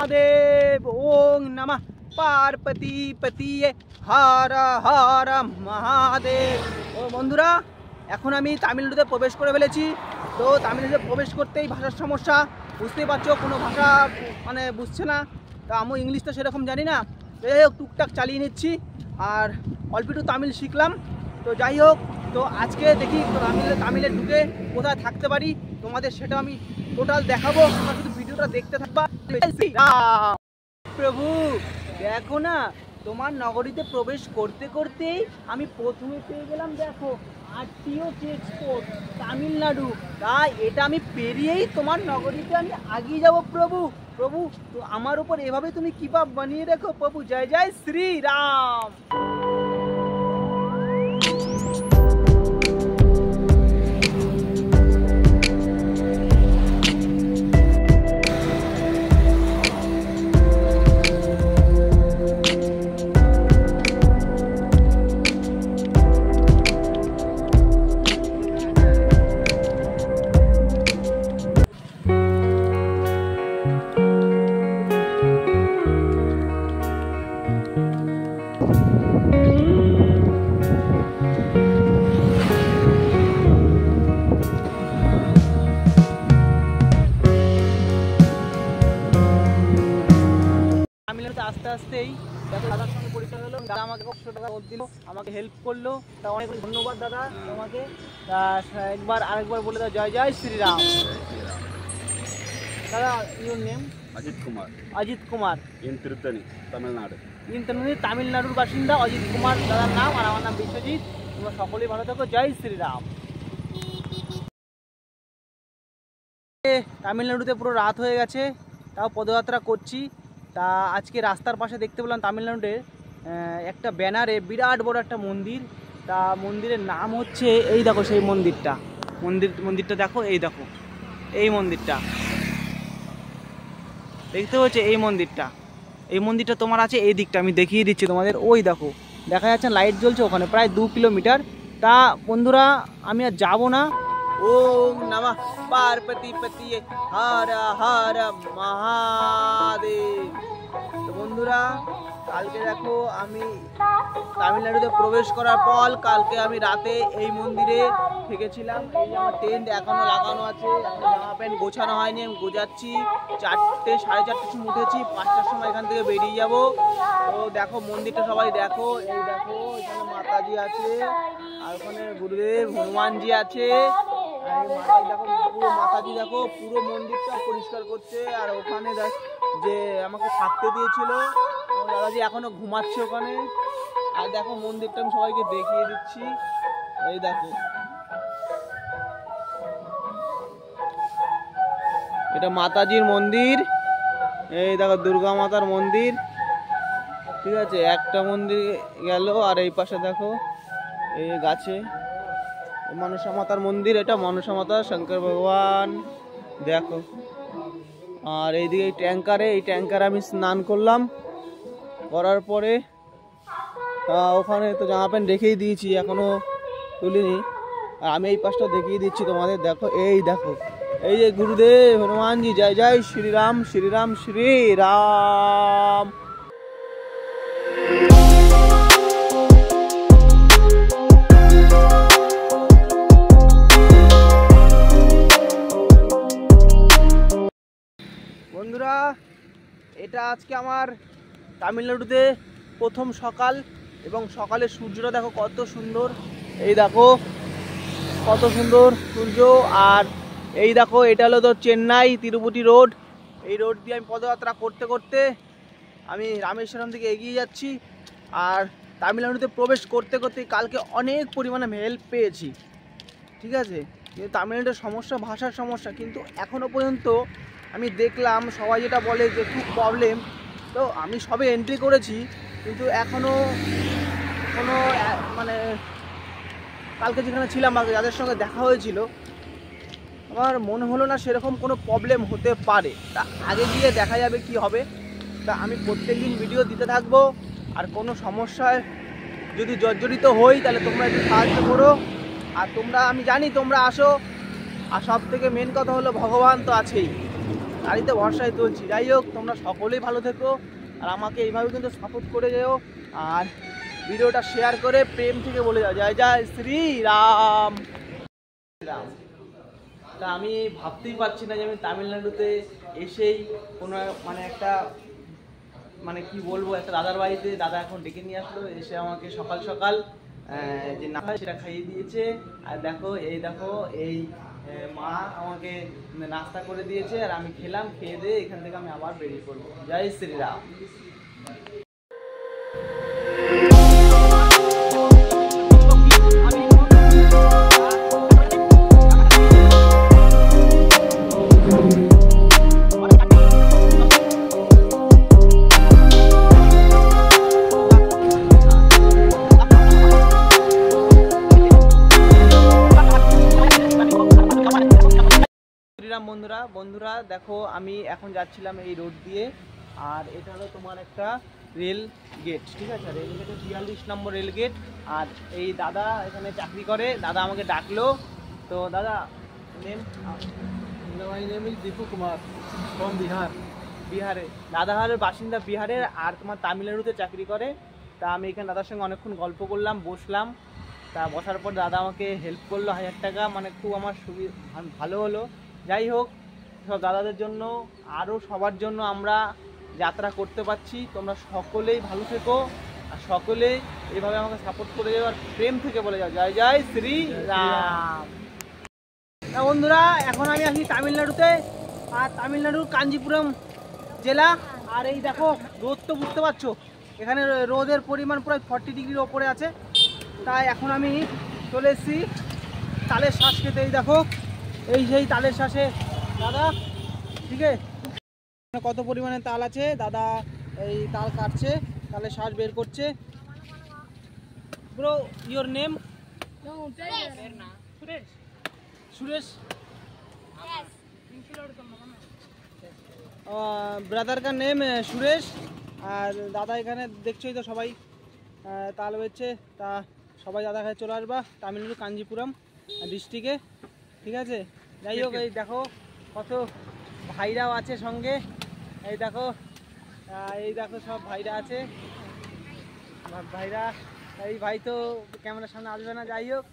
महादेव। ओम नमः पार्वती पतिये हर हर महादेव। ও বন্ধুরা, এখন আমি তামিলনাড়ুতে প্রবেশ করে ফেলেছি। তো তামিলনাড়ুতে প্রবেশ করতেই ভাষার সমস্যা, বুঝতেই পারছো, কোনো ভাষা মানে বুঝছে না। তা আমি ইংলিশটা সেরকম জানি না, যাই হোক টুকটাক চালিয়ে নিচ্ছি আর অল্প একটু তামিল শিখলাম। তো যাই হোক, তো আজকে দেখি তামিলে ঢুকে কোথায় থাকতে পারি, তোমাদের সেটা আমি টোটাল দেখাবো। তোমরা শুধু ভিডিওটা দেখতে থাকবা। প্রভু দেখো না, তোমার নগরীতে প্রবেশ করতে করতেই আমি প্রথমে পেয়ে গেলাম, দেখো আরটিও চেকপোস্ট তামিলনাড়ু। তাই এটা আমি পেরিয়েই তোমার নগরীতে আমি আগিয়ে যাব। প্রভু প্রভু, তো আমার উপর এভাবে তুমি কৃপা বানিয়ে রেখো প্রভু। জয় জয় শ্রীরাম। আস্তে আস্তেই দেখো দাদার সঙ্গে পরিচয় হলো। দাদা আমাকে 100 টাকা দিল, আমাকে হেল্প করলো। তা অনেক ধন্যবাদ দাদা তোমাকে। তা আরেকবার বলে দাও জয় জয় শ্রীরাম। দাদা your name? Ajit Kumar. Ajit Kumar, in Tiruttani, Tamil Nadu. তামিলনাড়ুর বাসিন্দা অজিত কুমার দাদার নাম, আর আমার নাম বিশ্বজিৎ। তোমরা সকলেই ভালো থাকো, জয় শ্রীরাম। তামিলনাড়ুতে পুরো রাত হয়ে গেছে, তাও পদযাত্রা করছি। তা আজকে রাস্তার পাশে দেখতে পেলাম তামিলনাড়ুতে একটা ব্যানারে বিরাট বড় একটা মন্দির। তা মন্দিরের নাম হচ্ছে, এই দেখো সেই মন্দিরটা দেখো, এই দেখো এই মন্দিরটা দেখতে হচ্ছে। এই মন্দিরটা তোমার আছে এই দিকটা, আমি দেখিয়ে দিচ্ছি তোমাদের। ওই দেখো দেখা যাচ্ছে লাইট জ্বলছে ওখানে, প্রায় 2 কিলোমিটার। তা বন্ধুরা আমি আর যাবো না। ওম নমঃ পার্বতী পতিয়ে হর হর মহাদেব। তো বন্ধুরা কালকে দেখো আমি তামিলনাড়ুতে প্রবেশ করার পর কালকে আমি রাতে এই মন্দিরে থেকেছিলাম। এই যে আমার টেন্ট এখনো লাগানো আছে, জামা প্যান্ট গোছানো হয়নি, আমি গোছাচ্ছি। 4টে 4:30 সময় উঠেছি, 5টার সময় এখান থেকে বেরিয়ে যাব। তো দেখো মন্দিরটা সবাই দেখো, এই দেখো এখানে মাতাজি আছে, আর ওখানে গুরুদেব হনুমানজি আছে। আর এই মাতাজি দেখো, পুরো মাতাজি দেখো পুরো মন্দিরটা পরিষ্কার করছে। আর ওখানে যে আমাকে থাকতে দিয়েছিল দাদাজি এখনো ঘুমাচ্ছে ওখানে। আর দেখো মন্দিরটা আমি সবাইকে দেখিয়ে দিচ্ছি, এই দেখো এটা মাতাজির মন্দির। এই দেখো দুর্গা মাতার মন্দির, ঠিক আছে। একটা মন্দির গেল, আর এই পাশে দেখো এই গাছে মনসা মাতার মন্দির, এটা মনসা মাতা শঙ্কর ভগবান দেখো। আর এইদিকে এই ট্যাঙ্কারে আমি স্নান করলাম, করার পরে ওখানে তো জামা প্যান্ট রেখেই দিয়েছি, এখনো তুলিনি। আর আমি এই পাশটা দেখিয়ে দিচ্ছি তোমাদের, দেখো এই দেখো এই যে গুরুদেব হনুমানজি। জয় জয় শ্রীরাম শ্রীরাম শ্রীরাম। বন্ধুরা এটা আজকে আমার তামিলনাড়ুতে প্রথম সকাল, এবং সকালের সূর্যটা দেখো কত সুন্দর। এই দেখো কত সুন্দর সূর্য। আর এই দেখো এটা হলো তো চেন্নাই তিরুপতি রোড। এই রোড দিয়ে আমি পদযাত্রা করতে করতে আমি রামেশ্বরম থেকে এগিয়ে যাচ্ছি। আর তামিলনাড়ুতে প্রবেশ করতে করতে কালকে অনেক পরিমাণে হেল্প পেয়েছি, ঠিক আছে। কিন্তু তামিলনাড়ুর সমস্যা ভাষার সমস্যা, কিন্তু এখনও পর্যন্ত আমি দেখলাম সবাই যেটা বলে যে খুব প্রবলেম। তো আমি সবে এন্ট্রি করেছি, কিন্তু এখনও কোনো মানে কালকে যেখানে ছিলাম বা যাদের সঙ্গে দেখা হয়েছিল, আমার মনে হলো না সেরকম কোনো প্রবলেম হতে পারে। তা আগে গিয়ে দেখা যাবে কি হবে। তা আমি প্রত্যেকদিন ভিডিও দিতে থাকবো। আর কোনো সমস্যায় যদি জর্জরিত হই তাহলে তোমরা একটু সাহায্য করো। আর তোমরা, আমি জানি তোমরা আসো, আর সব থেকে মেন কথা হলো ভগবান তো আছেই। গাড়িতে ভরসায় তুলছি। যাই হোক, তোমরা সকলেই ভালো থেকো আর আমাকে এইভাবে কিন্তু সাপোর্ট করে যেও। আর ভিডিওটা শেয়ার করে প্রেম থেকে বলে যাও জয় জয় শ্রীরাম রাম। তা আমি ভাবতেই পারছি না যে আমি তামিলনাড়ুতে এসেই কোনো মানে একটা মানে কি বলবো, একটা দাদার বাড়িতে দাদা এখন ডেকে নিয়ে আসলো, এসে আমাকে সকাল সকাল যে না সেটা খাইয়ে দিয়েছে। আর দেখো এই মা আমাকে নাস্তা করে দিয়েছে আর আমি খেলাম, খেয়ে দিয়ে এখান থেকে আমি আবার বেরিয়ে পড়বো। জয় শ্রীরাম। শ্রীরাম বন্ধুরা দেখো, আমি এখন যাচ্ছিলাম এই রোড দিয়ে। আর এটা হলো তোমার একটা রেল গেট, ঠিক আছে? রেল গেটের 42 নম্বর রেল গেট। আর এই দাদা এখানে চাকরি করে, দাদা আমাকে ডাকলো। তো দাদা name? My name is Dipu Kumar from Bihar. বিহারে দাদা হলো বাসিন্দা বিহারের, আর তোমার তামিলনাড়ুতে চাকরি করে। তা আমি এখানে দাদার সঙ্গে অনেকক্ষণ গল্প করলাম, বসলাম। তা বসার পর দাদা আমাকে হেল্প করলো 1000 টাকা, মানে খুব আমার ভালো হলো। যাই হোক, সব দাদাদের জন্য আরও সবার জন্য আমরা যাত্রা করতে পারছি। তোমরা সকলেই ভালো থেকো আর সকলেই এইভাবে আমাকে সাপোর্ট করে যাও আর প্রেম থেকে বলে যাও জয় জয় শ্রীরাম। বন্ধুরা, এখন আমি আছি তামিলনাড়ুতে, আর তামিলনাড়ুর কাঞ্জিপুরম জেলা। আর এই দেখো রোদ তো বুঝতে পারছো, এখানে রোদের পরিমাণ প্রায় 40 ডিগ্রির ওপরে আছে। তাই এখন আমি চলে এসেছি তালের শ্বাস খেতে। এই দেখো, এই সেই তালের শ্বাসে দাদা, ঠিক আছে? কত পরিমাণে তাল আছে, দাদা এই তাল কাটছে, তালের শ্বাস বের করছে। Bro, your name? Suresh. Brother কা নেম সুরেশ। আর দাদা এখানে দেখছোই তো সবাই তাল বেচছে। তা সবাই দাদা খায় চলে আসবা তামিলনাড়ু কাঞ্জিপুরম ডিস্ট্রিক্টে, ঠিক আছে? যাই হোক, এই দেখো কত ভাইরাও আছে সঙ্গে। এই দেখো সব ভাইরা আছে, ভাইরা। এই ভাই তো ক্যামেরার সামনে আসবে না। যাই হোক,